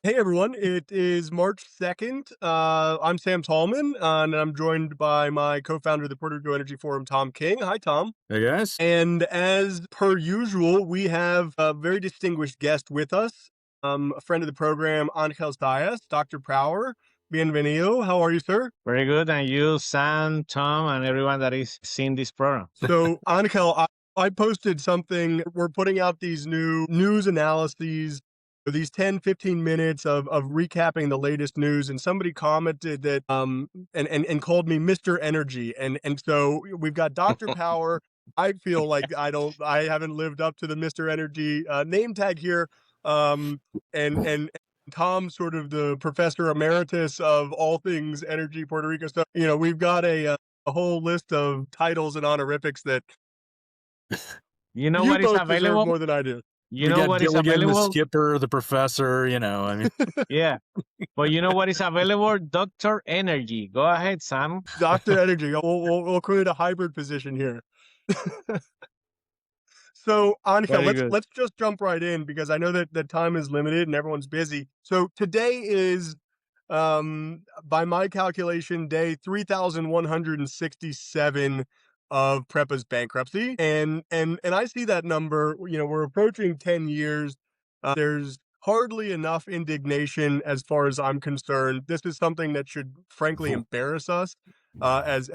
Hey everyone, it is March 2nd. I'm Sam Tallman, and I'm joined by my co-founder of the Puerto Rico Energy Forum, Tom King. Hi, Tom. Hey guys. And as per usual, we have a very distinguished guest with us, a friend of the program, Angel Zayas, Dr. Prower. Bienvenido. How are you, sir? Very good. And you, Sam, Tom, and everyone that is seeing this program. So, Angel, I posted something. We're putting out these new news analyses, these 10, 15 minutes of recapping the latest news. And somebody commented that, and called me Mr. Energy. And so we've got Dr. Power. I feel like I haven't lived up to the Mr. Energy name tag here. And Tom, sort of the professor emeritus of all things energy Puerto Rico stuff. We've got a whole list of titles and honorifics that You know you what is both deserve available? more than I do. You know what is we get the available? skipper, the professor. I mean, Yeah. But you know what is available? Dr. Energy. Go ahead, Sam. Dr. Energy. We'll create a hybrid position here. So, Angel, Very good. let's just jump right in because I know that time is limited and everyone's busy. So today is, by my calculation, day 3,167 of PREPA's bankruptcy, and I see that number. We're approaching 10 years. There's hardly enough indignation as far as I'm concerned. This is something that should frankly embarrass us as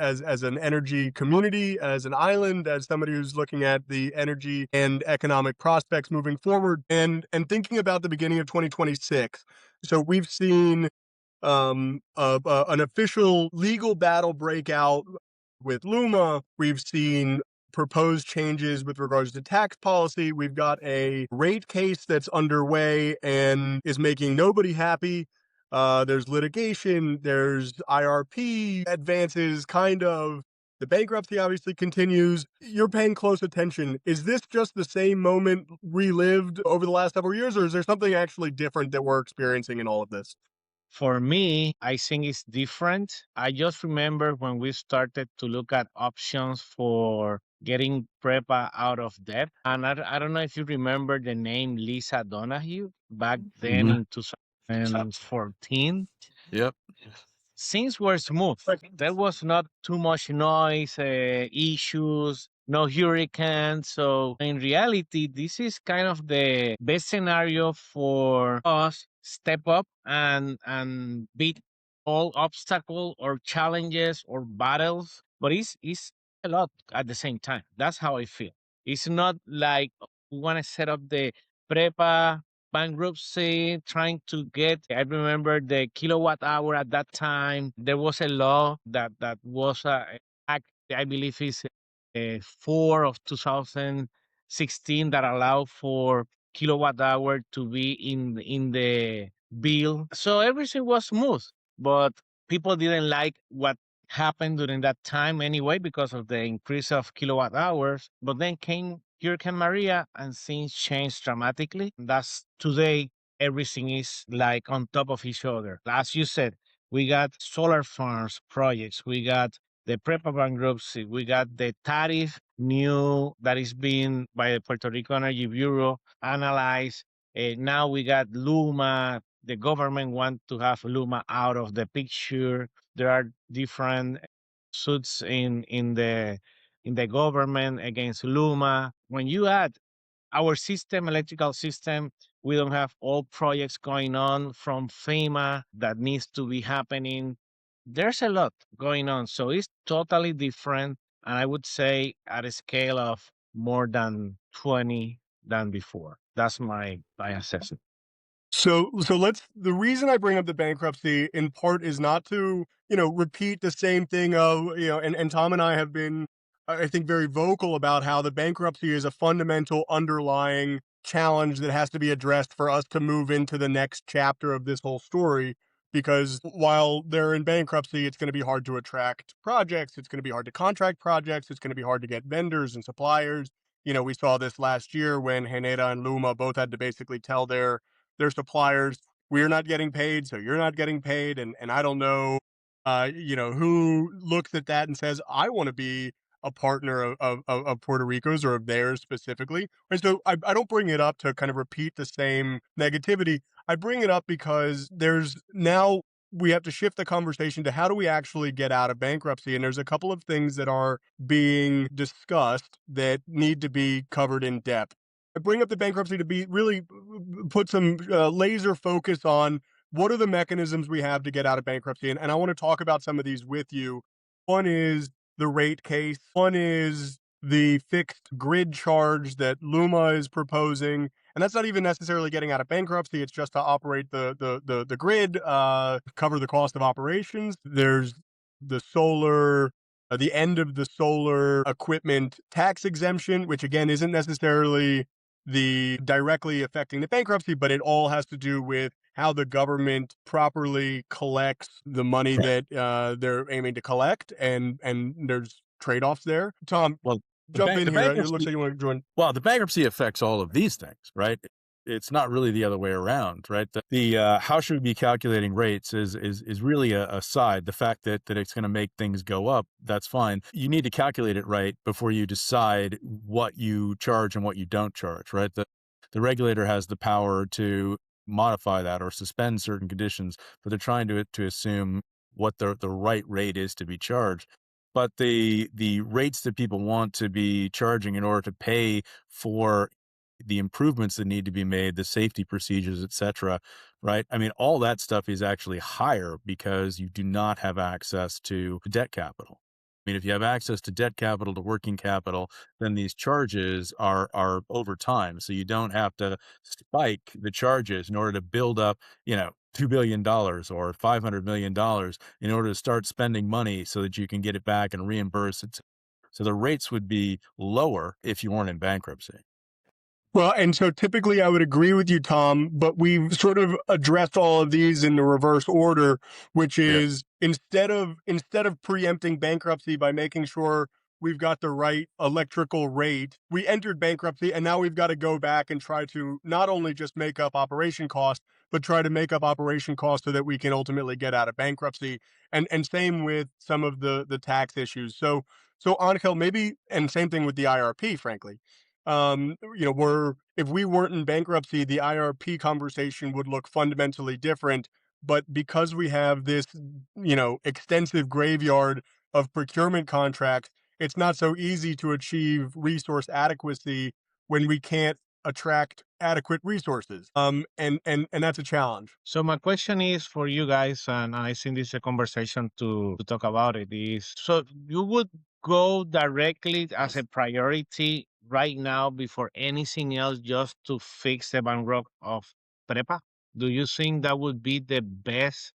an energy community, as an island, as somebody who's looking at the energy and economic prospects moving forward, and thinking about the beginning of 2026. So we've seen an official legal battle break out with LUMA. We've seen proposed changes with regards to tax policy. We've got a rate case that's underway and is making nobody happy. There's litigation, there's IRP advances, kind of. The bankruptcy obviously continues. You're paying close attention. Is this just the same moment relived over the last several years, or is there something actually different that we're experiencing in all of this? For me, I think it's different. I just remember when we started to look at options for getting PREPA out of debt. And I don't know if you remember the name Lisa Donahue back then in 2014. yep. Things were smooth. There was not too much noise, issues, no hurricanes. So in reality, this is kind of the best scenario for us step up and beat all obstacle or challenges or battles. But it's a lot at the same time. That's how I feel. It's not like we want to set up the prepa bankruptcy, trying to get, I remember the kilowatt hour at that time. There was a law that was, act, I believe is 4 of 2016 that allowed for kilowatt hour to be in the bill. So everything was smooth, but people didn't like what happened during that time anyway because of the increase of kilowatt hours. But then came Hurricane Maria and things changed dramatically. That's today, everything is like on top of each other. As you said, we got solar farms projects, we got the PREPA bankruptcy, we got the tariff new that is being by the Puerto Rico Energy Bureau analyzed. Now we got LUMA. The government want to have LUMA out of the picture. There are different suits in the government against LUMA. When you add our system, electrical system, we don't have all projects going on from FEMA that needs to be happening. There's a lot going on. So it's totally different. And I would say at a scale of more than 20 than before. That's my assessment. So the reason I bring up the bankruptcy in part is not to, repeat the same thing of, and Tom and I have been, I think, very vocal about how the bankruptcy is a fundamental underlying challenge that has to be addressed for us to move into the next chapter of this whole story. Because while they're in bankruptcy, it's going to be hard to attract projects. It's going to be hard to contract projects. It's going to be hard to get vendors and suppliers. We saw this last year when Haneda and Luma both had to basically tell their suppliers, we're not getting paid, so you're not getting paid. And I don't know, who looks at that and says, I want to be a partner of Puerto Rico's or of theirs specifically. And so I don't bring it up to kind of repeat the same negativity. I bring it up because there's now we have to shift the conversation to how do we actually get out of bankruptcy? And there's a couple of things that are being discussed that need to be covered in depth. I bring up the bankruptcy to be really put some laser focus on what are the mechanisms we have to get out of bankruptcy. And I want to talk about some of these with you. One is the rate case. One is the fixed grid charge that LUMA is proposing. And that's not even necessarily getting out of bankruptcy. It's just to operate the grid, cover the cost of operations. There's the solar, the end of the solar equipment tax exemption, which again isn't necessarily the directly affecting the bankruptcy, but it all has to do with how the government properly collects the money Right. that they're aiming to collect, and there's trade-offs there. Tom, Well, jump in the here. It looks bankruptcy like you want to join. well, the bankruptcy affects all of these things, right? It's not really the other way around, right? The how should we be calculating rates is really a side. The fact that it's going to make things go up, that's fine. You need to calculate it right before you decide what you charge and what you don't charge, right? The regulator has the power to modify that or suspend certain conditions, but they're trying to assume what the right rate is to be charged. But the rates that people want to be charging in order to pay for the improvements that need to be made, the safety procedures, et cetera, right? I mean, all that stuff is actually higher because you do not have access to debt capital. I mean, if you have access to debt capital, to working capital, then these charges are over time. So you don't have to spike the charges in order to build up, $2 billion or $500 million in order to start spending money so that you can get it back and reimburse it. So the rates would be lower if you weren't in bankruptcy. Well, and so typically I would agree with you, Tom, but we've sort of addressed all of these in the reverse order, which Yeah. is instead of preempting bankruptcy by making sure we've got the right electrical rate, we entered bankruptcy and now we've got to go back and try to not only just make up operation costs, but try to make up operation costs so that we can ultimately get out of bankruptcy. And same with some of the tax issues. So Angel, maybe, and same thing with the IRP, frankly. If we weren't in bankruptcy, the IRP conversation would look fundamentally different. But because we have this, extensive graveyard of procurement contracts, it's not so easy to achieve resource adequacy when we can't attract adequate resources. And that's a challenge. So my question is for you guys, and I think this is a conversation to talk about it, is so you would go directly as a priority right now before anything else just to fix the bankrupt of PREPA? Do you think that would be the best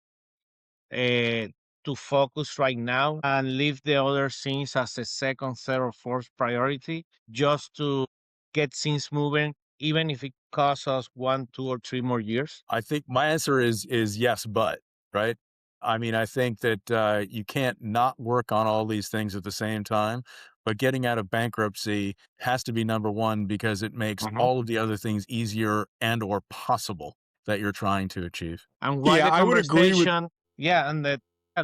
uh, to focus right now and leave the other things as a second, third, or fourth priority just to get things moving, even if it costs us 1, 2, or 3 more years? I think my answer is yes, but right. I mean, I think that you can't not work on all these things at the same time, but getting out of bankruptcy has to be number one because it makes Mhm. all of the other things easier and or possible that you're trying to achieve. And why Yeah, the I would agree with. conversation? Yeah, and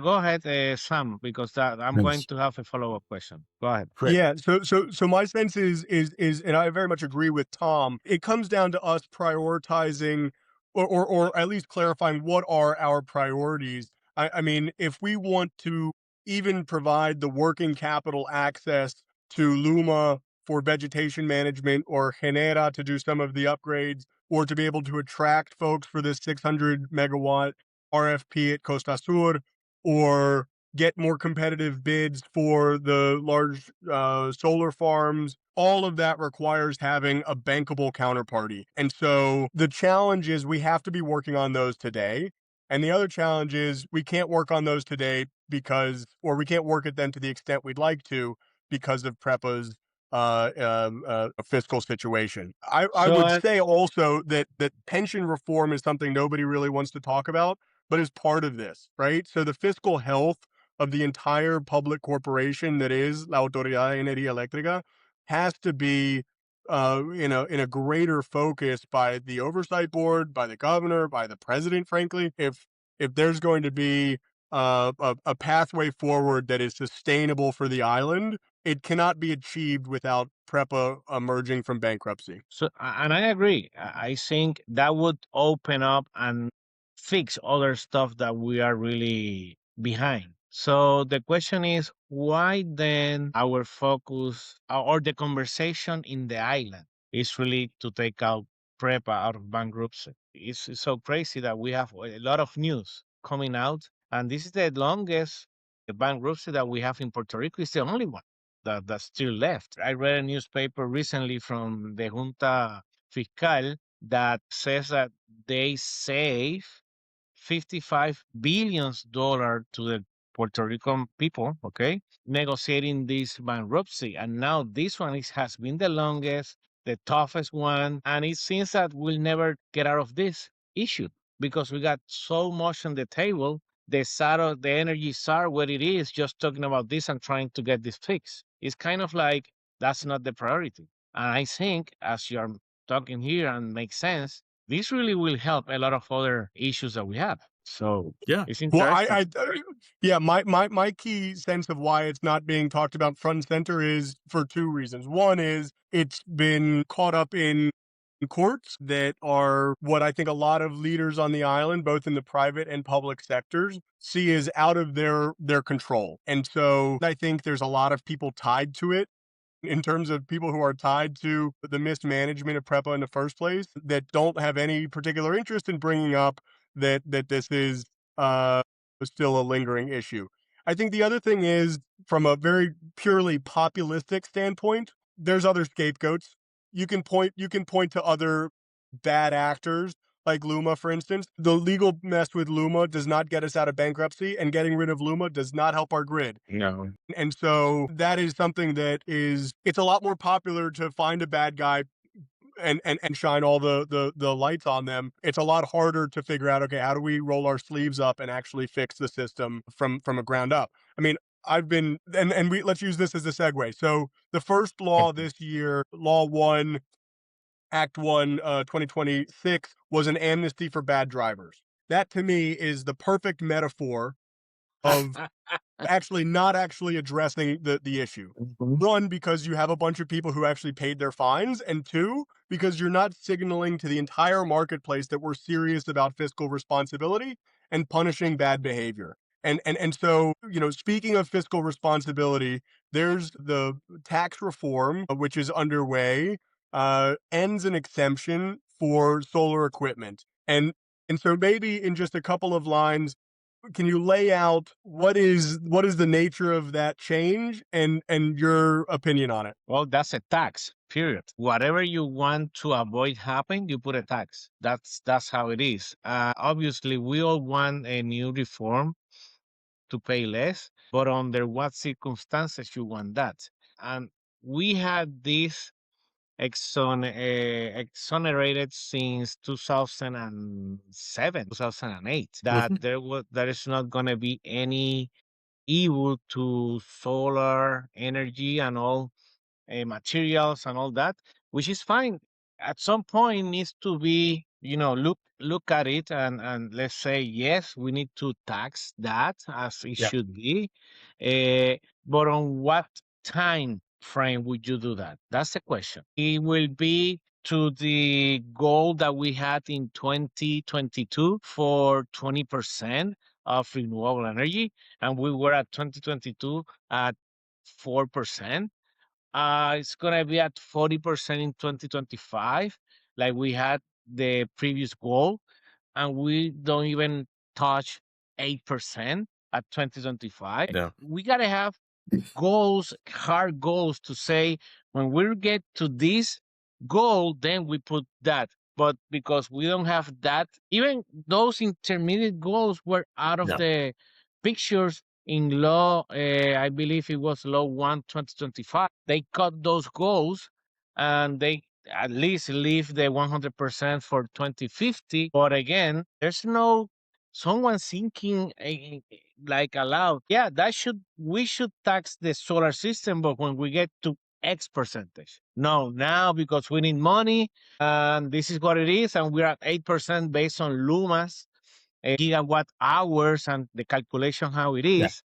go ahead, Sam, because I'm going Yes. to have a follow-up question. Go ahead. Great. Yeah, so my sense is, and I very much agree with Tom. It comes down to us prioritizing, or at least clarifying what are our priorities. I mean, if we want to even provide the working capital access to Luma for vegetation management, or Genera to do some of the upgrades, or to be able to attract folks for this 600 megawatt RFP at Costa Sur, or get more competitive bids for the large solar farms. All of that requires having a bankable counterparty. And so the challenge is we have to be working on those today. And the other challenge is we can't work on those today or we can't work at them to the extent we'd like to because of PREPA's fiscal situation. I So, would say also that pension reform is something nobody really wants to talk about, but is part of this, right? So the fiscal health of the entire public corporation that is La Autoridad de Energía Eléctrica has to be in a greater focus by the oversight board, by the governor, by the president, frankly. If there's going to be a pathway forward that is sustainable for the island, it cannot be achieved without PREPA emerging from bankruptcy. So, and I agree. I think that would open up and fix other stuff that we are really behind. So the question is, why then our focus or the conversation in the island is really to take out PREPA out of bankruptcy? It's so crazy that we have a lot of news coming out, and this is the longest bankruptcy that we have in Puerto Rico. It's the only one that's still left. I read a newspaper recently from the Junta Fiscal that says that they save $55 billion to the Puerto Rican people, okay, negotiating this bankruptcy. And now this one has been the longest, the toughest one, and it seems that we'll never get out of this issue because we got so much on the table. The energy czar, what it is, just talking about this and trying to get this fixed. It's kind of like that's not the priority. And I think, as you're talking here and makes sense, this really will help a lot of other issues that we have. So Yeah. it's Well, interesting. yeah, my key sense of why it's not being talked about front and center is for two reasons. One is it's been caught up in courts that are what I think a lot of leaders on the island, both in the private and public sectors, see as out of their control. And so I think there's a lot of people tied to it in terms of people who are tied to the mismanagement of PREPA in the first place that don't have any particular interest in bringing up that this is still a lingering issue. I think the other thing is, from a very purely populistic standpoint, there's other scapegoats. You can point to other bad actors like LUMA, for instance. The legal mess with LUMA does not get us out of bankruptcy, and getting rid of LUMA does not help our grid. No. And so that is something that it's a lot more popular to find a bad guy and shine all the lights on them. It's a lot harder to figure out, okay, how do we roll our sleeves up and actually fix the system from a ground up? I mean, I've been and we let's use this as a segue. So the first law this year, Law 1, Act 1, 2026, was an amnesty for bad drivers. That to me is the perfect metaphor of not actually addressing the issue. Mhm. One, because you have a bunch of people who actually paid their fines, and two, because you're not signaling to the entire marketplace that we're serious about fiscal responsibility and punishing bad behavior. And so, speaking of fiscal responsibility, there's the tax reform, which is underway, ends an exemption for solar equipment. And so maybe in just a couple of lines, can you lay out what is the nature of that change and your opinion on it? Well, that's a tax, period. Whatever you want to avoid happening, you put a tax. That's how it is. Obviously, we all want a new reform to pay less, but under what circumstances you want that? And we had this exonerated since 2007, 2008, that Mhm. there is not going to be any evil to solar energy and all materials and all that, which is fine. At some point, needs to be, look at it and let's say yes, we need to tax that as it Yeah. should be. Uh, but on what time frame would you do that? That's the question. It will be to the goal that we had in 2022 for 20% of renewable energy, and we were at 2022 at 4%. It's gonna be at 40% in 2025, like we had the previous goal, and we don't even touch 8% at 2025. Yeah. We gotta have goals, hard goals to say when we get to this goal, then we put that. But because we don't have that, even those intermediate goals were out of Yeah. the pictures in law. I believe it was law 1 2025. They cut those goals and they at least leave the 100% for 2050. But again, there's no someone thinking like aloud, yeah, we should tax the solar system, but when we get to X percentage. No, now because we need money, and this is what it is, and we're at 8% based on LUMA's gigawatt hours and the calculation how it Yeah. is.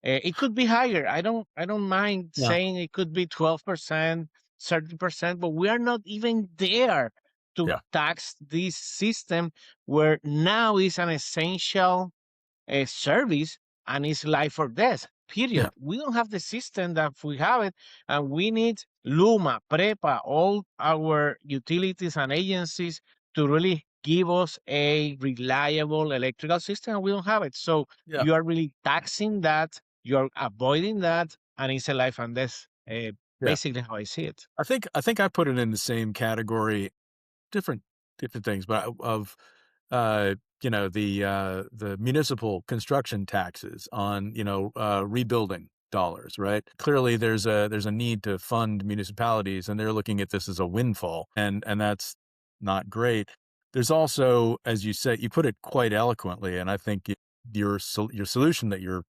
It could be higher. I don't mind Yeah. saying it could be 12%, 30%, but we are not even there to Yeah. tax this system where now is an essential service and it's life or death. Yeah. Period. We don't have the system that we have it, and we need LUMA, PREPA, all our utilities and agencies to really give us a reliable electrical system. And we don't have it, so Yeah. you are really taxing that. You're avoiding that, and it's a life and death. Yeah. Basically, how I see it. I think I put it in the same category, different different things, but of the municipal construction taxes on rebuilding dollars, right? Clearly, there's a need to fund municipalities, and they're looking at this as a windfall, and that's not great. There's also, as you said, you put it quite eloquently, and I think your solution that you're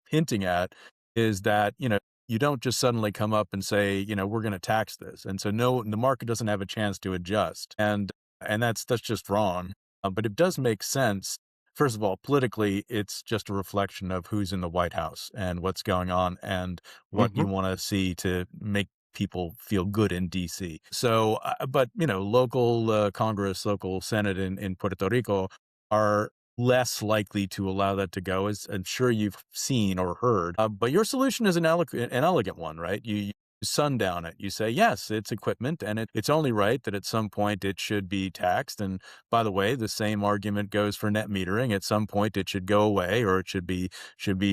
hinting at is that you don't just suddenly come up and say, we're going to tax this. And so no, the market doesn't have a chance to adjust. And that's just wrong. But it does make sense. First of all, politically, it's just a reflection of who's in the White House and what's going on and what you Mhm. want to see to make people feel good in DC. So, but local Congress, local Senate in Puerto Rico are less likely to allow that to go, as I'm sure you've seen or heard. But your solution is an elegant one, right? You sundown it. You say, yes, it's equipment, and it's only right that at some point it should be taxed. And by the way, the same argument goes for net metering. At some point, it should go away, or it should be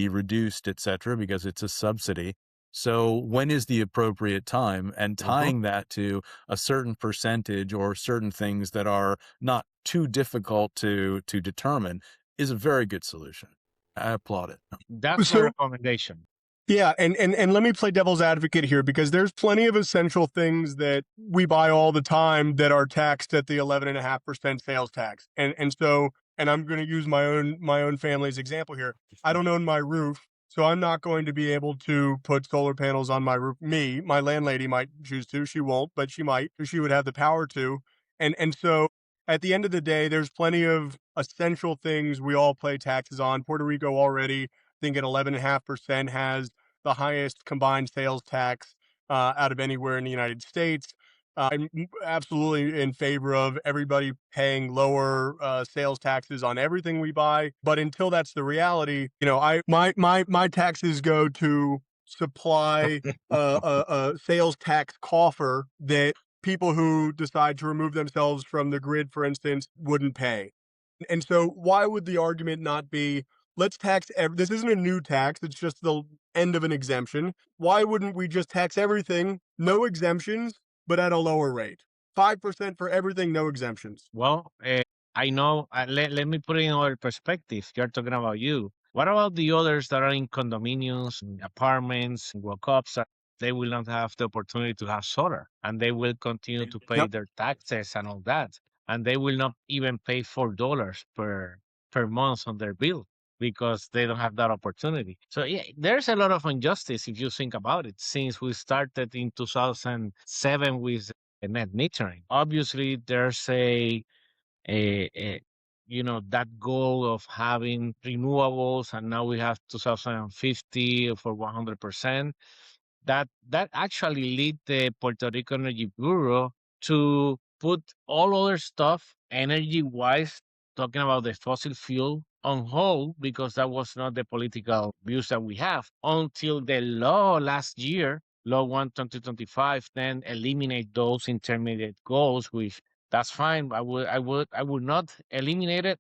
reduced, et cetera, because it's a subsidy. So when is the appropriate time? And Mhm. tying that to a certain percentage or certain things that are not too difficult to determine is a very good solution. I applaud it. That's my So recommendation. yeah, and let me play devil's advocate here because there's plenty of essential things that we buy all the time that are taxed at the 11.5% sales tax. And I'm going to use my own family's example here. I don't own my roof, so I'm not going to be able to put solar panels on my roof. My landlady might choose to, she won't, but she might. She would have the power to. And so at the end of the day, there's plenty of essential things we all pay taxes on. Puerto Rico already, I think at 11.5% has the highest combined sales tax out of anywhere in the United States. I'm absolutely in favor of everybody paying lower sales taxes on everything we buy. But until that's the reality, my taxes go to supply a sales tax coffer that people who decide to remove themselves from the grid, for instance, wouldn't pay. And so, why would the argument not be, let's tax this isn't a new tax, it's just the end of an exemption. Why wouldn't we just tax everything, no exemptions, but at a lower rate? 5% for everything, no exemptions. Well, I know. Let me put it in other perspective. You're talking about you. What about the others that are in condominiums, in apartments, walk-ups? They will not have the opportunity to have solar, and they will continue to pay Yep. their taxes and all that, and they will not even pay $4 per month on their bill because they don't have that opportunity. So yeah, there's a lot of injustice if you think about it. Since we started in 2007 with net metering. Obviously, there's a that goal of having renewables, and now we have 2050 for 100%. That actually lead the Puerto Rico Energy Bureau to put all other stuff energy wise, talking about the fossil fuel, on hold because that was not the political views that we have until the law last year, law 1 2025, then eliminate those intermediate goals, which that's fine. I would not eliminate it,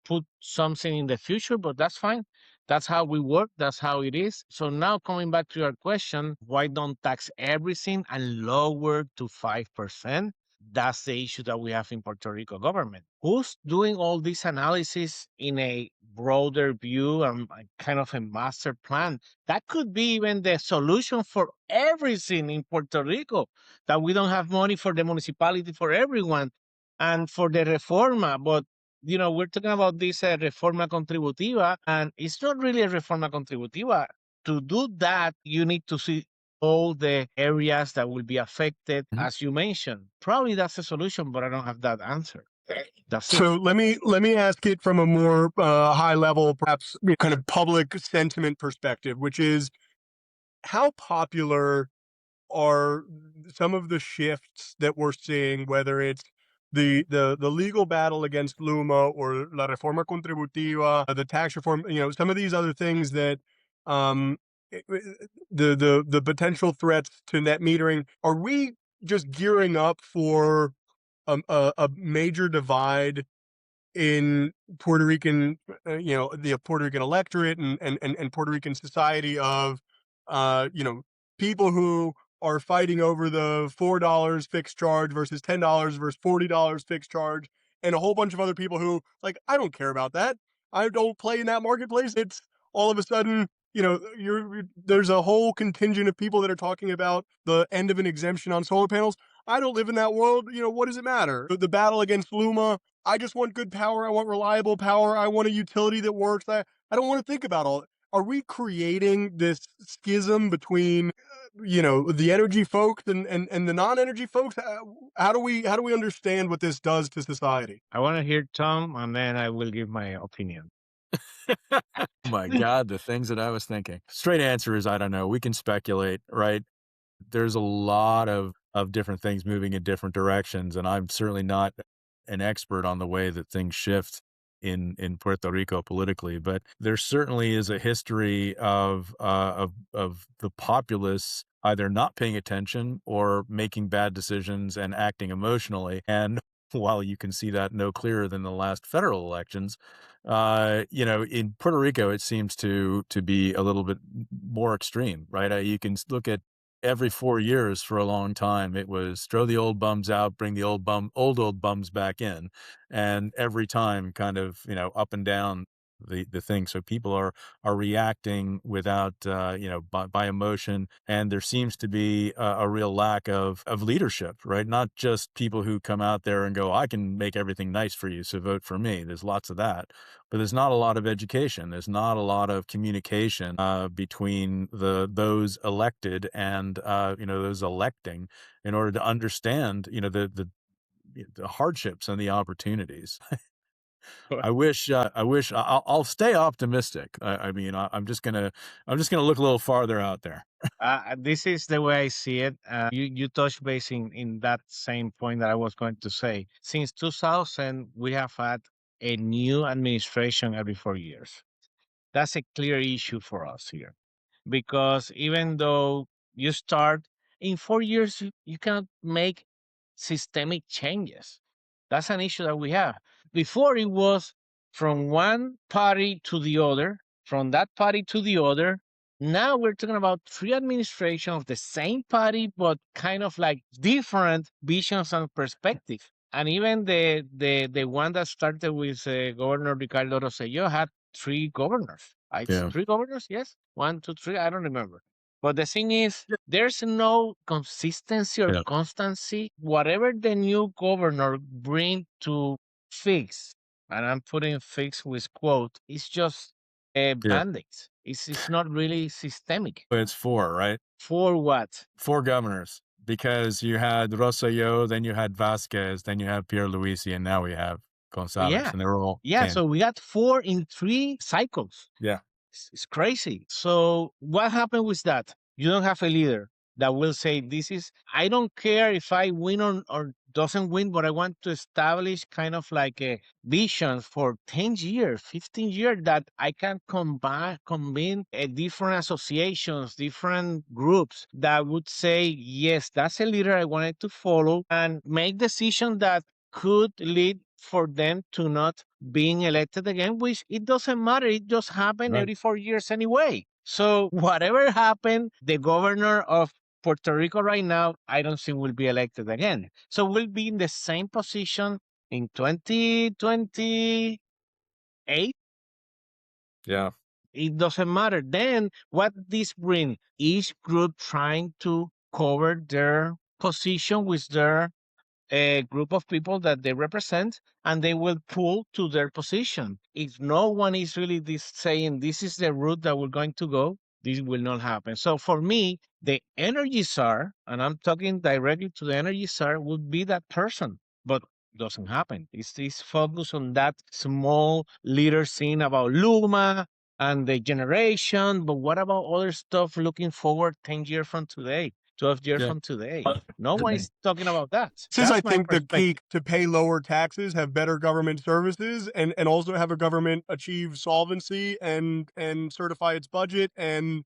put something in the future, but that's fine. That's how we work. That's how it is. So now coming back to your question, why don't tax everything and lower to 5%? That's the issue that we have in Puerto Rico government. Who's doing all this analysis in a broader view and kind of a master plan? That could be even the solution for everything in Puerto Rico, that we don't have money for the municipality for everyone and for the reforma. But we're talking about this reforma contributiva, and it's not really a reforma contributiva. To do that, you need to see all the areas that will be affected, Mhm. as you mentioned. Probably that's the solution, but I don't have that answer. That's it. So let me ask it from a more high level, perhaps kind of public sentiment perspective, which is how popular are some of the shifts that we're seeing, whether it's the legal battle against LUMA or La Reforma Contributiva, the tax reform, some of these other things that um, the potential threats to net metering. Are we just gearing up for a major divide in Puerto Rican, the Puerto Rican electorate and Puerto Rican society of, people who are fighting over the $4 fixed charge versus $10 versus $40 fixed charge, and a whole bunch of other people who, like, I don't care about that. I don't play in that marketplace. It's all of a sudden, there's a whole contingent of people that are talking about the end of an exemption on solar panels. I don't live in that world. What does it matter? The battle against LUMA, I just want good power. I want reliable power. I want a utility that works. I don't want to think about all. Are we creating this schism between, the energy folks and the non-energy folks? How do we understand what this does to society? I want to hear Tom, and then I will give my opinion. Oh my God, the things that I was thinking. Straight answer is I don't know. We can speculate, right? There's a lot of different things moving in different directions, and I'm certainly not an expert on the way that things shift in Puerto Rico politically, but there certainly is a history of the populace either not paying attention or making bad decisions and acting emotionally. And while you can see that no clearer than the last federal elections, in Puerto Rico it seems to be a little bit more extreme, right? You can look at every 4 years for a long time, it was throw the old bums out, bring the old bums back in. And every time kind of, up and down the thing. So people are reacting without, by emotion. And there seems to be a real lack of leadership, right? Not just people who come out there and go, I can make everything nice for you, so vote for me. There's lots of that. But there's not a lot of education. There's not a lot of communication between those elected and those electing in order to understand the hardships and the opportunities. I'll stay optimistic. I'm just gonna look a little farther out there. This is the way I see it. You touch base in that same point that I was going to say. Since 2000, we have had a new administration every 4 years. That's a clear issue for us here, because even though you start in 4 years, you cannot make systemic changes. That's an issue that we have. Before it was from one party to the other, from that party to the other. Now we're talking about three administrations of the same party, but kind of like different visions and perspective. And even the one that started with Governor Ricardo Rosselló had three governors. Yeah, Three governors, yes, 1, 2, 3. I don't remember. But the thing is, there's no consistency or yeah, constancy. Whatever the new governor bring to fix, and I'm putting fix with quote, it's just yeah. band-aids. It's not really systemic. But it's four, right? For what? Four governors because you had Rosselló, then you had Vasquez, then you have Pierluisi, and now we have Gonzalez, Yeah. and they're all Yeah. came. So we got 4 in 3 cycles. Yeah, It's crazy. So what happened with that? You don't have a leader that will say, this is, I don't care if I win or doesn't win, but I want to establish kind of like a vision for 10 years, 15 years that I can convene different associations, different groups that would say, yes, that's a leader I wanted to follow and make decisions that could lead for them to not being elected again, which it doesn't matter. It just happened right. every 4 years anyway. So whatever happened, the governor of Puerto Rico right now, I don't think will be elected again. So we'll be in the same position in 2028. Yeah, It doesn't matter. Then what this bring? Each group trying to cover their position with their a group of people that they represent, and they will pull to their position. If no one is really saying this is the route that we're going to go, this will not happen. So for me, the energy czar, and I'm talking directly to the energy czar, would be that person. But doesn't happen. It's focused on that small little thing about LUMA and the generation, but what about other stuff looking forward 10 years from today, 12 years Yeah. from today? No one is talking about that. This is, I That's my think, the key perspective. to pay lower taxes, have better government services, and also have a government achieve solvency and certify its budget and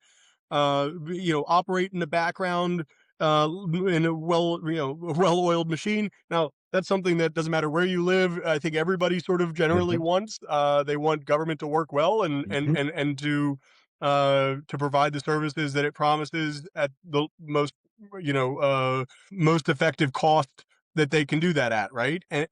operate in the background in a well-oiled machine. Now, that's something that doesn't matter where you live. I think everybody sort of generally Mhm. wants. They want government to work well Mhm. and to provide the services that it promises at the most effective cost that they can do that at, right? And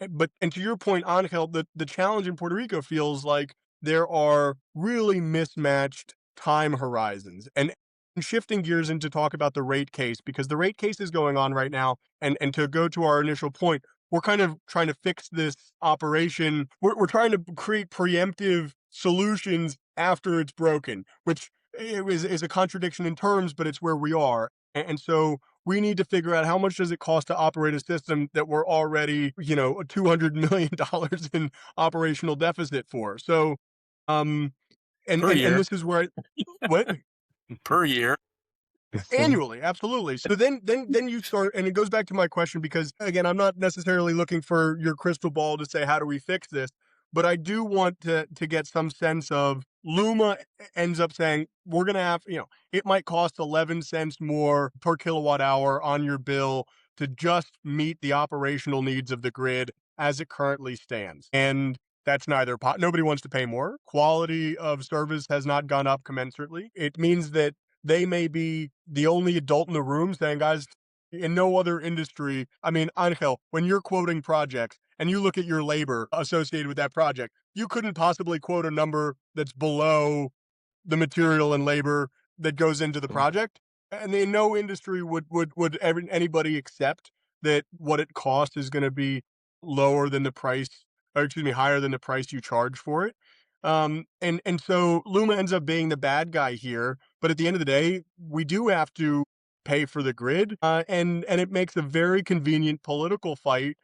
to your point, Angel, the challenge in Puerto Rico feels like there are really mismatched time horizons. And shifting gears into talk about the rate case, because the rate case is going on right now. And to go to our initial point, we're kind of trying to fix this operation. We're trying to create preemptive solutions after it's broken, which is a contradiction in terms, but it's where we are. And so we need to figure out how much does it cost to operate a system that we're already, $200 million in operational deficit for. So, and, Per and, and year. this is where, what? Per year. Annually, absolutely. So then you start, and it goes back to my question, because again, I'm not necessarily looking for your crystal ball to say how do we fix this, but I do want to get some sense of Luma ends up saying we're gonna have, it might cost 11 cents more per kilowatt hour on your bill to just meet the operational needs of the grid as it currently stands. And that's neither nobody wants to pay more. Quality of service has not gone up commensurately. It means that they may be the only adult in the room saying, guys, in no other industry, I mean, Angel, when you're quoting projects and you look at your labor associated with that project, you couldn't possibly quote a number that's below the material and labor that goes into the project. And in no industry would anybody accept that what it costs is going to be lower than the price, or excuse me, higher than the price you charge for it. And so Luma ends up being the bad guy here. But at the end of the day, we do have to pay for the grid, and it makes a very convenient political fight,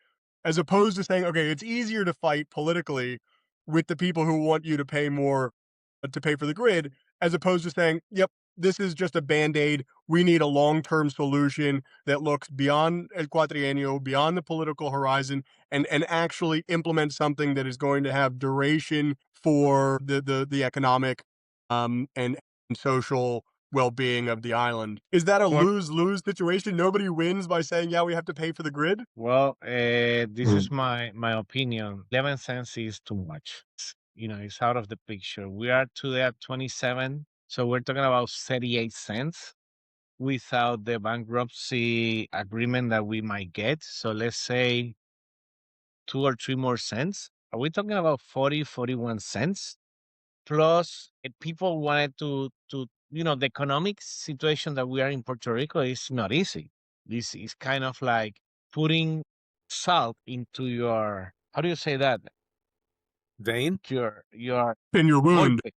as opposed to saying, okay, it's easier to fight politically with the people who want you to pay more to pay for the grid, as opposed to saying, yep, this is just a band-aid. We need a long-term solution that looks beyond El Cuatrienio, beyond the political horizon, and actually implement something that is going to have duration for the economic and social well-being of the island. Is that a Well, lose-lose situation? Nobody wins by saying, yeah, we have to pay for the grid? this is my opinion. 11 cents is too much. It's out of the picture. We are today at 27, so we're talking about 38 cents without the bankruptcy agreement that we might get. So let's say 2 or 3 more cents. Are we talking about 40, 41 cents? Plus, if people wanted the economic situation that we are in Puerto Rico is not easy. This is kind of like putting salt into your, how do you say that? Vein. Your In your wound. golpe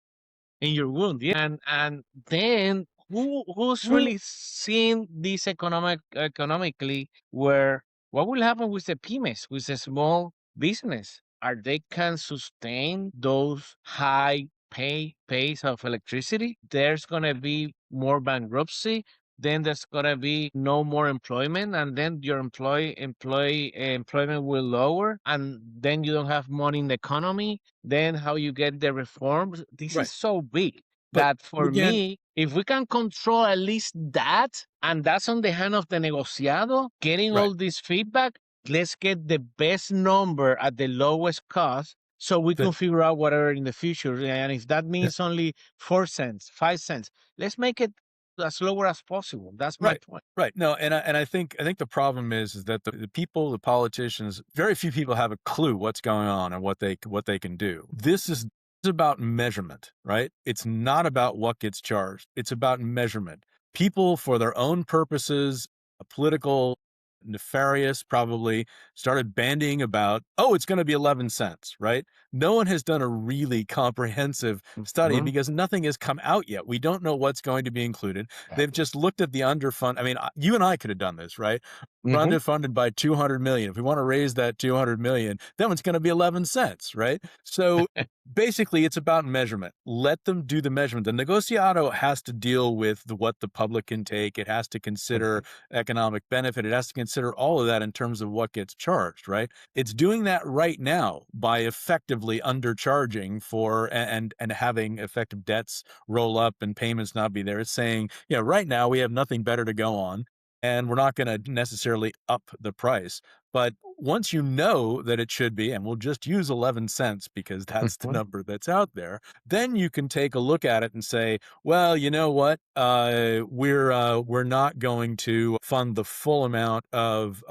in your wound. Yeah. And then who's really seeing this economically, where what will happen with the pymes, with the small business? Are they can sustain those high pays of electricity? There's gonna be more bankruptcy. Then there's gonna be no more employment, and then your employment will lower, and then you don't have money in the economy. Then how you get the reforms? This is Right. so big But that for again, me, if we can control at least that, and that's on the hand of the negociado, getting right. all this feedback, let's get the best number at the lowest cost so we The, can figure out whatever in the future. And if that means only 4 cents, 5 cents, let's make it as lower as possible. That's my right. point. Right. No, and I think the problem is that the people, the politicians, very few people have a clue what's going on and what they can do. This is about measurement, right? It's not about what gets charged. It's about measurement. People, for their own purposes, political nefarious, probably started bandying about, oh, it's going to be 11 cents, right? No one has done a really comprehensive study Mhm. because nothing has come out yet. We don't know what's going to be included. They've Exactly. just looked at the underfund. I mean, you and I could have done this, right? We're Mhm. underfunded by 200 million. If we want to raise that 200 million, then it's going to be 11 cents, right? So basically it's about measurement. Let them do the measurement. The negociado has to deal with what the public can take. It has to consider Mhm. economic benefit. It has to consider all of that in terms of what gets charged, right? It's doing that right now by effectively undercharging for and having effective debts roll up and payments not be there. It's saying, right now we have nothing better to go on, and we're not going to necessarily up the price. But once you know that it should be, and we'll just use 11 cents because that's the Mhm. number that's out there, then you can take a look at it and say, well, you know what? We're not going to fund the full amount of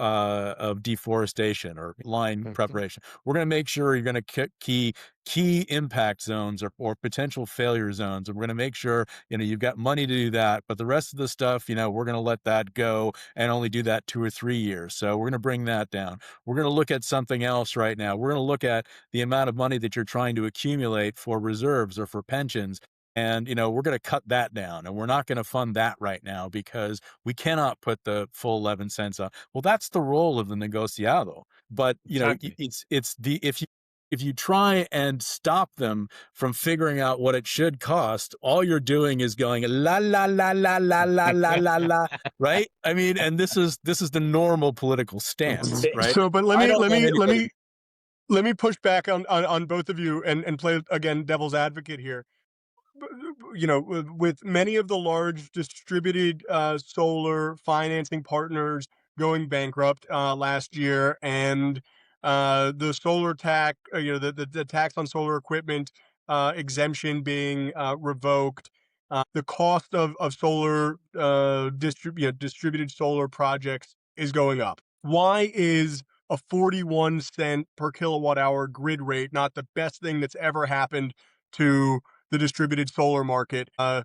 deforestation or line Mhm. preparation. We're going to make sure you're going to key impact zones or potential failure zones, and we're going to make sure you've got money to do that. But the rest of the stuff, we're going to let that go and only do that 2 or 3 years. So we're going to bring that down. We're going to look at something else right now. We're going to look at the amount of money that you're trying to accumulate for reserves or for pensions. And, we're going to cut that down, and we're not going to fund that right now because we cannot put the full 11 cents on. Well, that's the role of the negociado. But, Exactly. it's if you try and stop them from figuring out what it should cost, all you're doing is going la la la la la la la la la, right? I mean, and this is the normal political stance, right? So, but I don't want anybody. let me push back on both of you and play again devil's advocate here. With many of the large distributed solar financing partners going bankrupt last year, and the solar tax, the tax on solar equipment exemption being revoked, the cost of solar distributed solar projects is going up. Why is a 41 cent per kilowatt hour grid rate not the best thing that's ever happened to the distributed solar market? And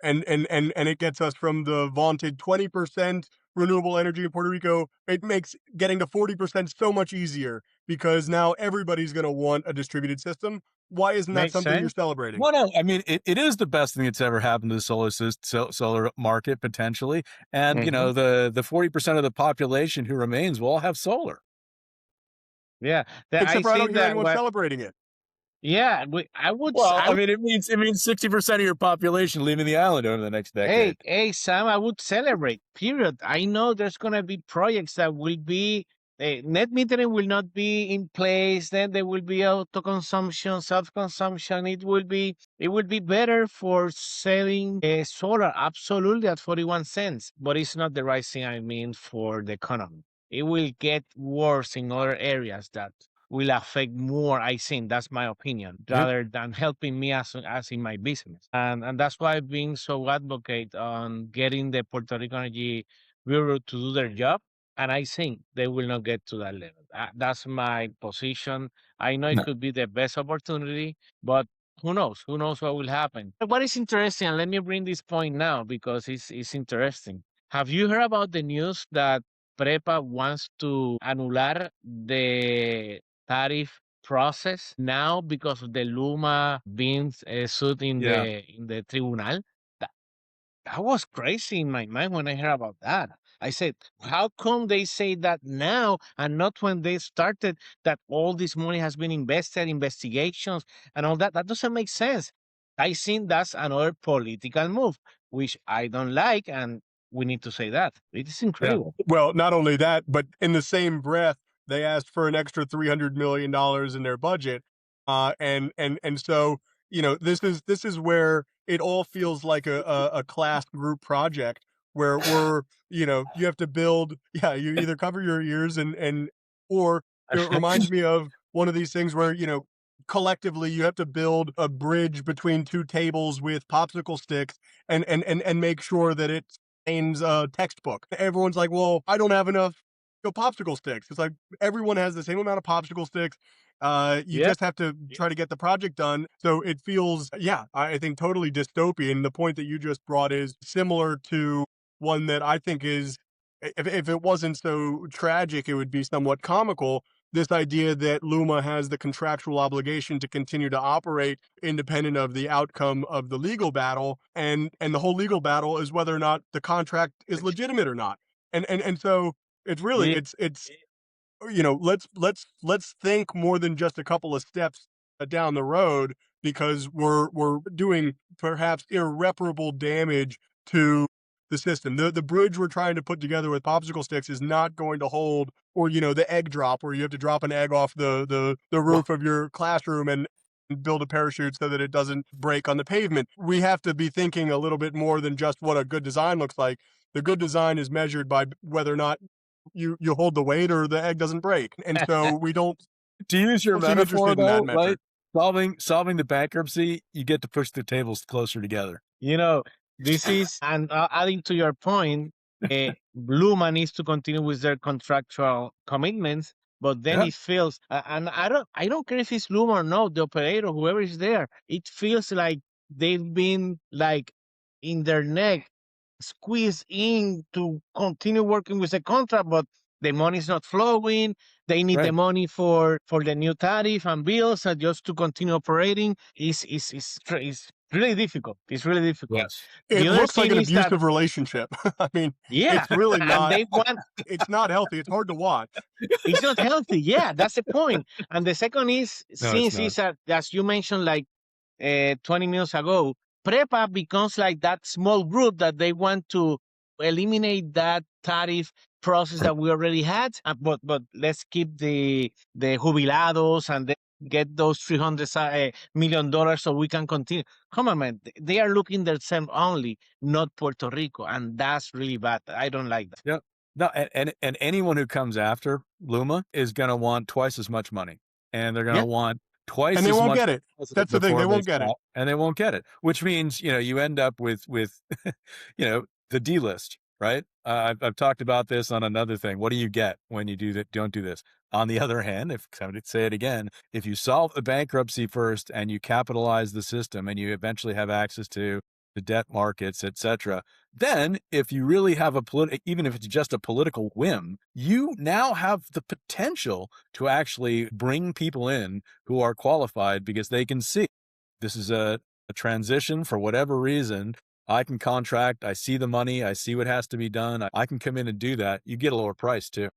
it gets us from the vaunted 20% renewable energy in Puerto Rico. It makes getting to 40% so much easier because now everybody's going to want a distributed system. Why isn't that Makes something you're sense. celebrating? Well, no, I mean, it is the best thing that's ever happened to the solar market potentially, and Mhm. the 40% of the population who remains will all have solar. Yeah, I Except for I don't think hear that anyone what celebrating it. yeah, Well, I mean, it means 60% of your population leaving the island over the next hey, decade. hey, Sam, I would celebrate, period. I know there's gonna be projects that will be net metering will not be in place, then there will be auto consumption, self-consumption. It will be better for selling solar, absolutely at 41 cents, but it's not the right thing, I mean, for the economy. It will get worse in other areas that will affect more, I think. That's my opinion, Yep. rather than helping me as in my business. And that's why I've been so advocate on getting the Puerto Rico Energy Bureau to do their job. And I think they will not get to that level. That's my position. I know it No. could be the best opportunity, but who knows? Who knows what will happen? But what is interesting, and let me bring this point now because it's interesting. Have you heard about the news that PREPA wants to annular the tariff process now because of the LUMA being sued in Yeah. the tribunal? That, that was crazy in my mind when I heard about that. I said, how come they say that now and not when they started that all this money has been invested, investigations and all that? That doesn't make sense. I think that's another political move, which I don't like, and we need to say that. It is Yeah. incredible. Well, not only that, but in the same breath, they asked for an extra $300 million in their budget, and so this is where it all feels like a class group project where you have to build. Yeah, you either cover your ears or it reminds me of one of these things where collectively you have to build a bridge between two tables with popsicle sticks and make sure that it's a textbook. Everyone's like, well, I don't have enough popsicle sticks. It's like everyone has the same amount of popsicle sticks. You Yep. just have to try to get the project done. So it feels, yeah, I think totally dystopian. The point that you just brought is similar to one that I think is if it wasn't so tragic, it would be somewhat comical. This idea that LUMA has the contractual obligation to continue to operate independent of the outcome of the legal battle, and the whole legal battle is whether or not the contract is legitimate or not. And so it's really Yeah. it's let's think more than just a couple of steps down the road, because we're doing perhaps irreparable damage to the system. The bridge we're trying to put together with popsicle sticks is not going to hold, or the egg drop where you have to drop an egg off the Well, roof of your classroom and build a parachute so that it doesn't break on the pavement. We have to be thinking a little bit more than just what a good design looks like. The good design is measured by whether or not you hold the weight or the egg doesn't break. And so we to use your don't seem metaphor interested in that though, right? metric. Solving the bankruptcy, you get to push the tables closer together. You know, this is, and adding to your point, Luma needs to continue with their contractual commitments, but then Yeah. it feels, and I don't care if it's Luma or no, the operator, whoever is there, it feels like they've been like in their neck, squeezed in to continue working with the contract, but the money is not flowing. They need the Right. money for the new tariff and bills, and just to continue operating is really difficult. It's really difficult. Yes. It The other looks like thing an is that, abusive relationship. I mean, yeah, it's really and not. they want, It's not healthy. It's hard to watch. it's not healthy. Yeah, that's the point. And the second is, No, it's since not. it's as you mentioned, like 20 minutes ago, PREPA becomes like that small group that they want to eliminate that tariff process that we already had. But let's keep the jubilados and then get those $300 million so we can continue. Come on, man. They are looking themselves only, not Puerto Rico. And that's really bad. I don't like that. Yeah. No, and anyone who comes after Luma is going to want twice as much money, and they're going Yeah. to want And twice they as won't much get it. deposit That's the thing. They before they won't get it. stop, and they won't get it. Which means you end up with the D list, right? I've talked about this on another thing. What do you get when you do that? Don't do this. On the other hand, if somebody say it again, if you solve the bankruptcy first and you capitalize the system and you eventually have access to the debt markets, etc., then if you really have even if it's just a political whim, you now have the potential to actually bring people in who are qualified because they can see this is a transition for whatever reason. I can contract, I see the money, I see what has to be done. I can come in and do that. You get a lower price too.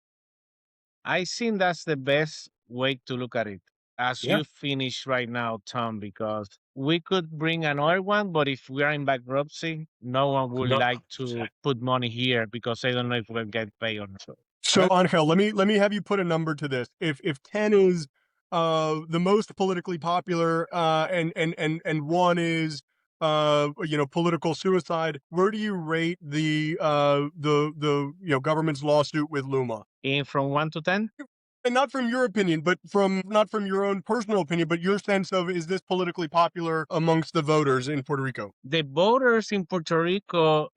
I think that's the best way to look at it. As Yeah. you finish right now, Tom, because we could bring another one, but if we are in bankruptcy, no one would No. like to put money here because they don't know if we'll get paid or not. So Angel, let me have you put a number to this. If 10 is the most politically popular, and one is political suicide, where do you rate the government's lawsuit with Luma? And from 1 to 10, And not from your opinion, but not from your own personal opinion, but your sense of, is this politically popular amongst the voters in Puerto Rico? the voters in Puerto Rico,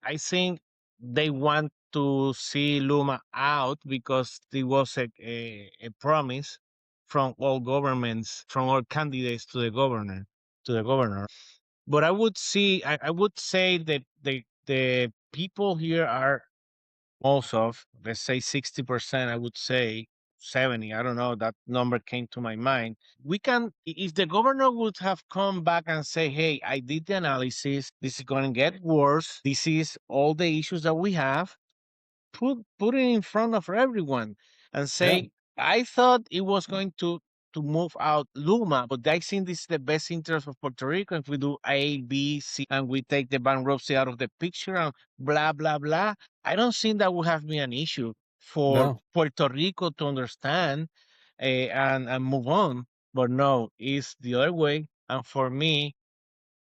I think they want to see Luma out because it was a promise from all governments, from all candidates to the governor. But I would say that the people here are most of, let's say 60%, I would say 70, I don't know, that number came to my mind. If the governor would have come back and say, hey, I did the analysis, this is going to get worse, this is all the issues that we have, put it in front of everyone and Yeah. say, I thought it was going to move out Luma, but I think this is the best interest of Puerto Rico. If we do A, B, C, and we take the bankruptcy out of the picture and blah, blah, blah, I don't think that would have been an issue for No. Puerto Rico to understand and move on. But no, it's the other way. And for me,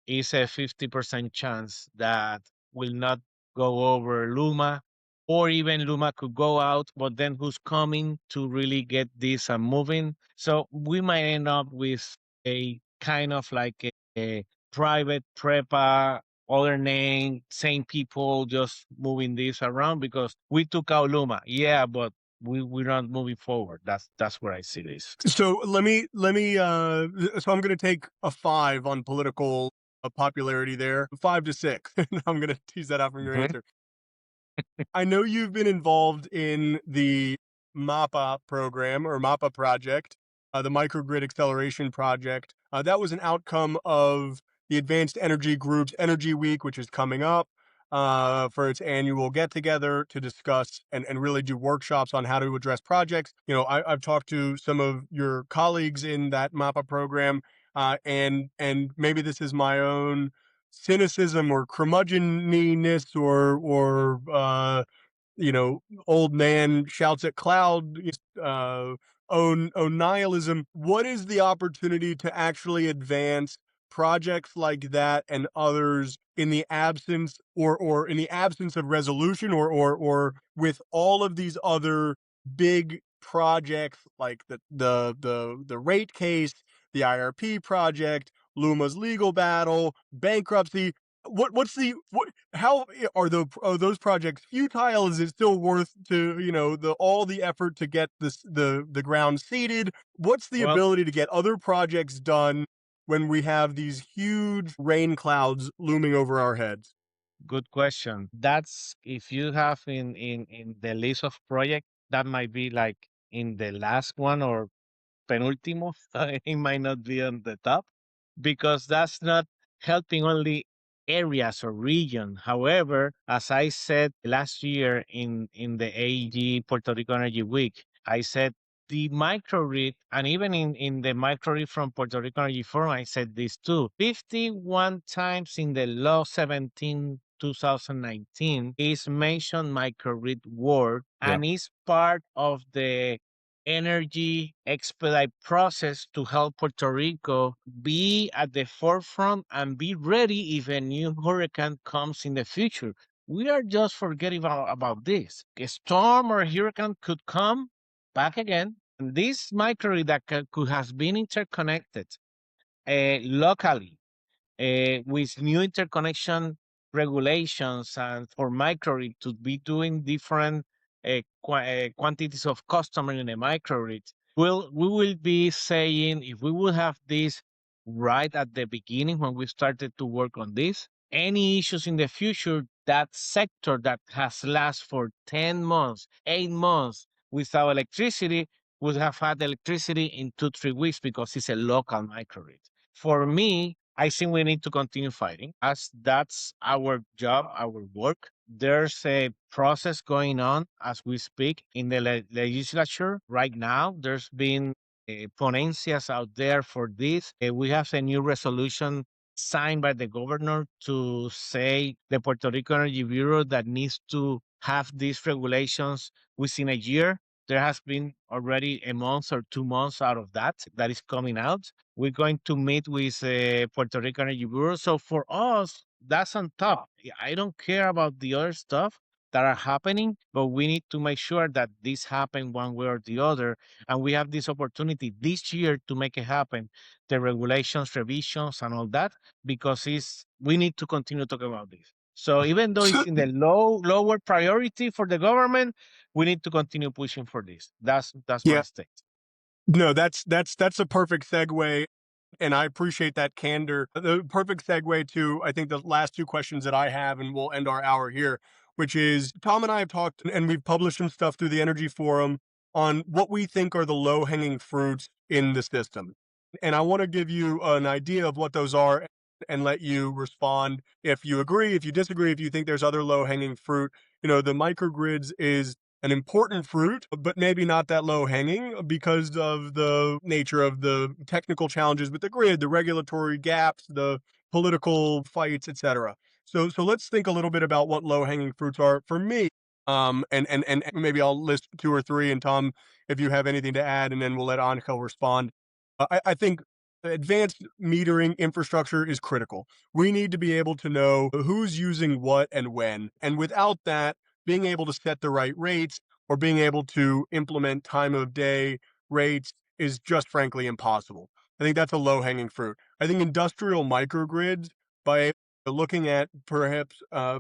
it's a 50% chance that will not go over Luma, or even Luma could go out, but then who's coming to really get this moving? So we might end up with a kind of like a private PREPA, other name, same people just moving this around because we took out Luma. Yeah, but we're not moving forward. That's where I see this. So let me so I'm going to take a 5 on political popularity there. 5 to 6. I'm going to tease that out from your Mhm. answer. I know you've been involved in the MAPA program or MAPA project, the Microgrid Acceleration Project. That was an outcome of the Advanced Energy Group's Energy Week, which is coming up for its annual get together to discuss and really do workshops on how to address projects. I've talked to some of your colleagues in that MAPA program, and maybe this is my own cynicism or curmudgeoniness or old man shouts at cloud, own nihilism. What is the opportunity to actually advance projects like that and others in the absence or in the absence of resolution or with all of these other big projects like the rate case, the IRP project, LUMA's legal battle, bankruptcy? How are those projects futile? Is it still worth to the all the effort to get the ground seeded? What's the Well, ability to get other projects done when we have these huge rain clouds looming over our heads? good question. That's if you have in the list of project, that might be like in the last one or penultimo. It might not be on the top because that's not helping only areas or region. However, as I said last year in the AEG Puerto Rico Energy Week, I said the microgrid, and even in the microgrid from Puerto Rico Energy Forum, I said this too. 51 times in the law 17 2019 is mentioned microgrid word Yeah. and is part of the energy expedite process to help Puerto Rico be at the forefront and be ready if a new hurricane comes in the future. We are just forgetting about this. A storm or a hurricane could come back again. And this microgrid that could have been interconnected locally with new interconnection regulations and for microgrid to be doing different quantities of customer in a microgrid, we will be saying if we will have this right at the beginning when we started to work on this, any issues in the future, that sector that has lasted for 10 months, 8 months without electricity would have had electricity in 2, 3 weeks because it's a local microgrid. For me, I think we need to continue fighting as that's our job, our work. There's a process going on as we speak in the legislature right now. There's been ponencias out there for this. We have a new resolution signed by the governor to say the Puerto Rico Energy Bureau that needs to have these regulations within a year. There has been already a month or 2 months out of that that is coming out. We're going to meet with Puerto Rico Energy Bureau. So for us, that's on top. I don't care about the other stuff that are happening, but we need to make sure that this happen one way or the other. And we have this opportunity this year to make it happen, the regulations, revisions, and all that, because we need to continue talking about this. So even though So, it's in the lower priority for the government, we need to continue pushing for this. That's my yeah, state. no, that's a perfect segue, and I appreciate that candor. The perfect segue to, I think, the last two questions that I have, and we'll end our hour here, which is Tom and I have talked and we've published some stuff through the Energy Forum on what we think are the low hanging fruits in the system. And I want to give you an idea of what those are and let you respond if you agree, if you disagree, if you think there's other low hanging fruit. The microgrids is an important fruit, but maybe not that low hanging because of the nature of the technical challenges with the grid, the regulatory gaps, the political fights, etc. So let's think a little bit about what low hanging fruits are for me. And maybe I'll list two or three, and Tom, if you have anything to add, and then we'll let Angel respond. I think advanced metering infrastructure is critical. We need to be able to know who's using what and when, and without that, being able to set the right rates or being able to implement time of day rates is just frankly impossible. I think that's a low hanging fruit. I think industrial microgrids, by looking at perhaps a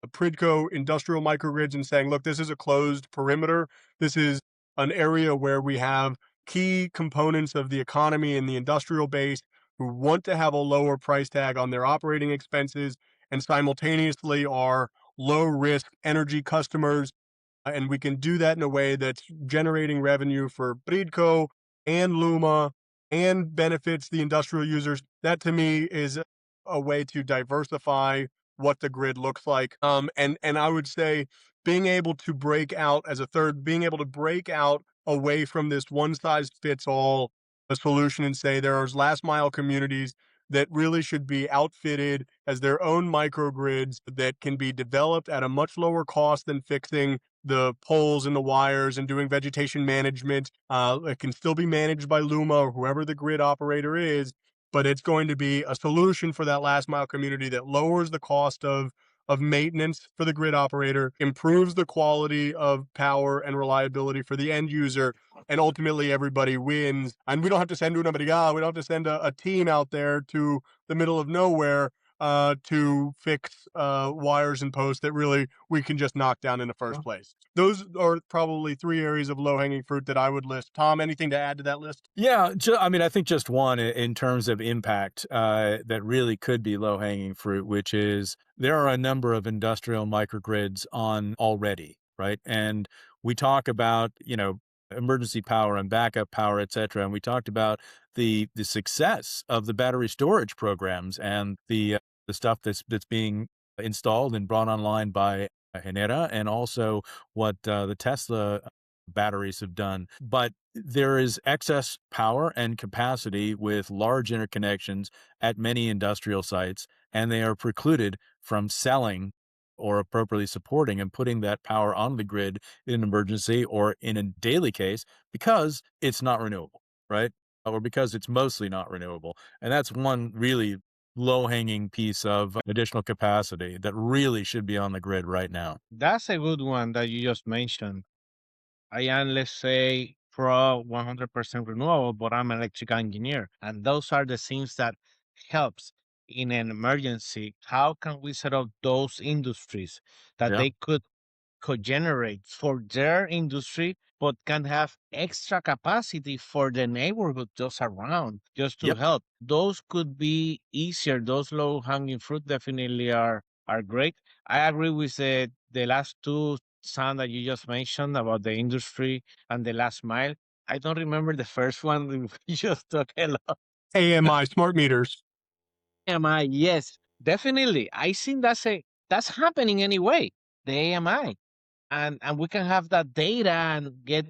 Pridco industrial microgrids and saying, look, this is a closed perimeter. This is an area where we have key components of the economy and the industrial base who want to have a lower price tag on their operating expenses and simultaneously are low risk energy customers. And we can do that in a way that's generating revenue for Bridco and Luma and benefits the industrial users. That to me is a way to diversify what the grid looks like. And I would say being able to break out as a third, being able to break out away from this one size fits all a solution and say there are last mile communities that really should be outfitted as their own microgrids that can be developed at a much lower cost than fixing the poles and the wires and doing vegetation management. It can still be managed by LUMA or whoever the grid operator is, but it's going to be a solution for that last mile community that lowers the cost of maintenance for the grid operator, improves the quality of power and reliability for the end user, and ultimately everybody wins. And we don't have to send we don't have to send a team out there to the middle of nowhere to fix wires and posts that really we can just knock down in the first place. Those are probably three areas of low hanging fruit that I would list. Tom, anything to add to that list? Yeah, I mean, I think just one in terms of impact that really could be low hanging fruit, which is there are a number of industrial microgrids on already, right? And we talk about, emergency power and backup power, et cetera. And we talked about the success of the battery storage programs and the stuff that's being installed and brought online by Genera, and also what the Tesla batteries have done. But there is excess power and capacity with large interconnections at many industrial sites, and they are precluded from selling or appropriately supporting and putting that power on the grid in an emergency or in a daily case because it's not renewable, right? Or because it's mostly not renewable. And that's one really low hanging piece of additional capacity that really should be on the grid right now. That's a good one that you just mentioned. I am, let's say, pro 100% renewable, but I'm an electrical engineer. And those are the things that helps in an emergency. How can we set up those industries that Yeah. they could generate for their industry, but can have extra capacity for the neighborhood just around, just to Yep. help. Those could be easier. Those low hanging fruit definitely are great. I agree with the last two sound that you just mentioned about the industry and the last mile. I don't remember the first one. We just talked a lot. AMI, smart meters. AMI, yes, definitely. I think that's happening anyway. The AMI, and we can have that data and get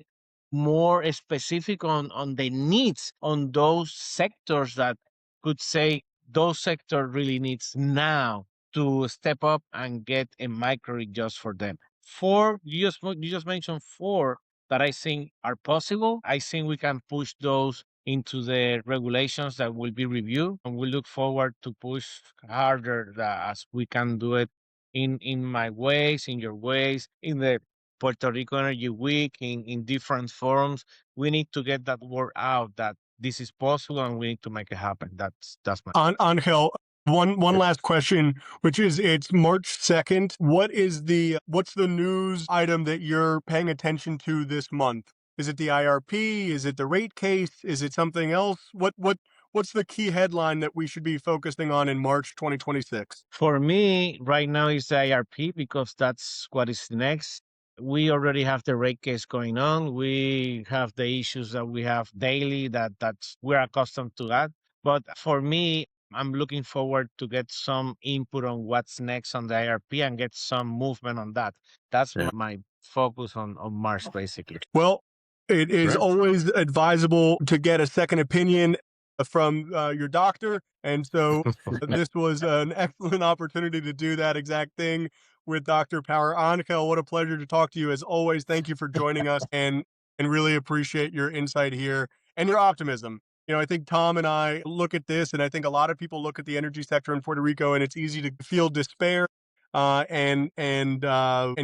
more specific on the needs on those sectors that could say those sector really needs now to step up and get a micro just for them. Four, you just mentioned four that I think are possible. I think we can push those into the regulations that will be reviewed, and we look forward to push harder as we can do it in my ways, in your ways, in the Puerto Rico Energy Week, in different forums. We need to get that word out that this is possible and we need to make it happen. That's my On Angel, one last question, which is it's March 2nd. What's the news item that you're paying attention to this month? Is it the IRP? Is it the rate case? Is it something else? What's the key headline that we should be focusing on in March 2026? For me, right now is the IRP because that's what is next. We already have the rate case going on. We have the issues that we have daily that's we're accustomed to that. But for me, I'm looking forward to get some input on what's next on the IRP and get some movement on that. That's Yeah. my focus on Mars, basically. Well, it is Great. always advisable to get a second opinion from your doctor. And so this was an excellent opportunity to do that exact thing with Dr. Power. Angel, what a pleasure to talk to you as always. Thank you for joining us and really appreciate your insight here and your optimism. I think Tom and I look at this, and I think a lot of people look at the energy sector in Puerto Rico, and it's easy to feel despair and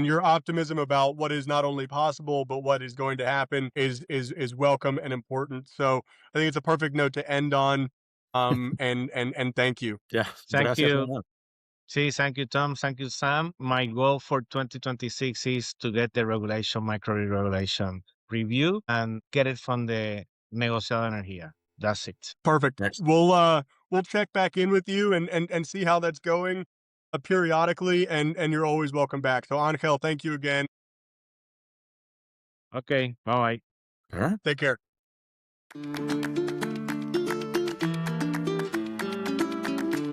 your optimism about what is not only possible but what is going to happen is welcome and important. So I think it's a perfect note to end on. And thank you. Yeah. Thank Gracias, you. Ramon. See, thank you, Tom. Thank you, Sam. My goal for 2026 is to get the micro regulation review and get it from the negociado energía. That's it. Perfect. Next. We'll check back in with you and see how that's going. periodically, and you're always welcome back. So Angel, thank you again. Okay, bye bye. Sure. Take care.